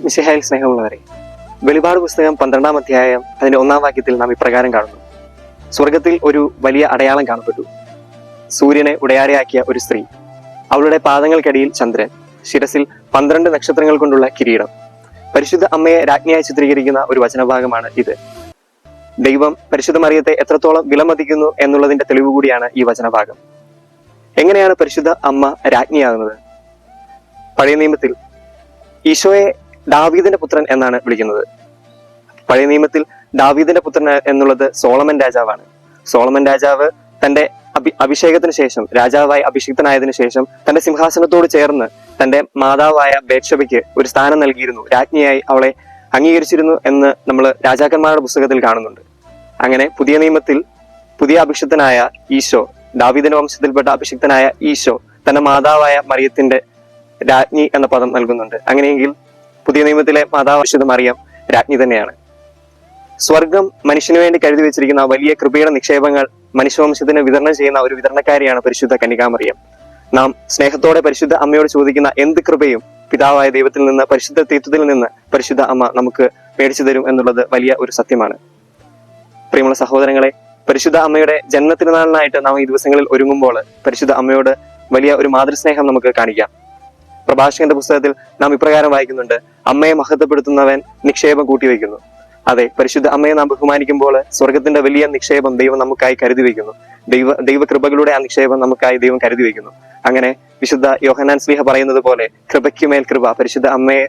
മിശിഹായിൽ സ്നേഹമുള്ളവരെ, വെളിപാട് പുസ്തകം 12-ാം അധ്യായം അതിന്റെ 1-ാം വാക്യത്തിൽ നാം ഇപ്രകാരം കാണുന്നു. സ്വർഗത്തിൽ ഒരു വലിയ അടയാളം കാണപ്പെട്ടു. സൂര്യനെ ഉടയാടയാക്കിയ ഒരു സ്ത്രീ, അവളുടെ പാദങ്ങൾക്കടിയിൽ ചന്ദ്രൻ, ശിരസിൽ 12 നക്ഷത്രങ്ങൾ കൊണ്ടുള്ള കിരീടം. പരിശുദ്ധ അമ്മയെ രാജ്ഞിയായി ചിത്രീകരിക്കുന്ന ഒരു വചനഭാഗമാണ് ഇത്. ദൈവം പരിശുദ്ധ മറിയത്തെ എത്രത്തോളം വിലമതിക്കുന്നു എന്നുള്ളതിന്റെ തെളിവ് കൂടിയാണ് ഈ വചനഭാഗം. എങ്ങനെയാണ് പരിശുദ്ധ അമ്മ രാജ്ഞിയാകുന്നത്? പഴയ നിയമത്തിൽ ഈശോയെ ദാവീദിന്റെ പുത്രൻ എന്നാണ് വിളിക്കുന്നത്. പഴയ നിയമത്തിൽ ദാവീദിന്റെ പുത്രൻ എന്നുള്ളത് സോളമൻ രാജാവാണ്. സോളമൻ രാജാവ് തന്റെ അഭിഷേകത്തിന് ശേഷം, രാജാവായി അഭിഷിക്തനായതിനു ശേഷം, തന്റെ സിംഹാസനത്തോട് ചേർന്ന് തന്റെ മാതാവായ ബേത്ശബയ്ക്ക് ഒരു സ്ഥാനം നൽകിയിരുന്നു. രാജ്ഞിയായി അവളെ അംഗീകരിച്ചിരുന്നു എന്ന് നമ്മൾ രാജാക്കന്മാരുടെ പുസ്തകത്തിൽ കാണുന്നുണ്ട്. അങ്ങനെ പുതിയ നിയമത്തിൽ പുതിയ അഭിഷിക്തനായ ഈശോ, ദാവീദിന്റെ വംശത്തിൽപ്പെട്ട അഭിഷിക്തനായ ഈശോ തന്റെ മാതാവായ മറിയത്തിന്റെ രാജ്ഞി എന്ന പദം നൽകുന്നുണ്ട്. അങ്ങനെയെങ്കിൽ പുതിയ നിയമത്തിലെ മാതാവ് വിശുദ്ധ മറിയം രാജ്ഞി തന്നെയാണ്. സ്വർഗം മനുഷ്യന് വേണ്ടി കരുതി വെച്ചിരിക്കുന്ന വലിയ കൃപയുടെ നിക്ഷേപങ്ങൾ മനുഷ്യവംശത്തിന് വിതരണം ചെയ്യുന്ന ഒരു വിതരണക്കാരിയാണ് പരിശുദ്ധ കന്യകാമറിയം. നാം സ്നേഹത്തോടെ പരിശുദ്ധ അമ്മയോട് ചോദിക്കുന്ന എന്ത് കൃപയും പിതാവായ ദൈവത്തിൽ നിന്ന്, പരിശുദ്ധ ത്രിത്വത്തിൽ നിന്ന് പരിശുദ്ധ അമ്മ നമുക്ക് മേടിച്ചു തരും എന്നുള്ളത് വലിയ ഒരു സത്യമാണ്. പ്രിയമുള്ള സഹോദരങ്ങളെ, പരിശുദ്ധ അമ്മയുടെ ജന്മത്തിരുനാളിനായിട്ട് നാം ഈ ദിവസങ്ങളിൽ ഒരുങ്ങുമ്പോൾ പരിശുദ്ധ അമ്മയോട് വലിയ ഒരു മാതൃസ്നേഹം നമുക്ക് കാണിക്കാം. പ്രഭാഷകന്റെ പുസ്തകത്തിൽ നാം ഇപ്രകാരം വായിക്കുന്നുണ്ട്: അമ്മയെ മഹത്വപ്പെടുത്തുന്നവൻ നിക്ഷേപം കൂട്ടിവെക്കുന്നു. അതെ, പരിശുദ്ധ അമ്മയെ നാം ബഹുമാനിക്കുമ്പോൾ സ്വർഗത്തിന്റെ വലിയ നിക്ഷേപം ദൈവം നമുക്കായി കരുതി വയ്ക്കുന്നു. ദൈവകൃപകളുടെ ആ നിക്ഷേപം നമുക്കായി ദൈവം കരുതി വയ്ക്കുന്നു. അങ്ങനെ വിശുദ്ധ യോഹന്നാൻ ശ്ലീഹ പറയുന്നത് പോലെ കൃപയ്ക്കുമേൽ കൃപ, പരിശുദ്ധ അമ്മയെ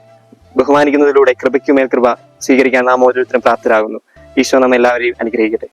ബഹുമാനിക്കുന്നതിലൂടെ കൃപയ്ക്കുമേൽ കൃപ സ്വീകരിക്കാൻ നാം ഓരോരുത്തരും പ്രാപ്തരാകുന്നു. ഈശോ നമ്മെല്ലാവരെയും അനുഗ്രഹിക്കട്ടെ.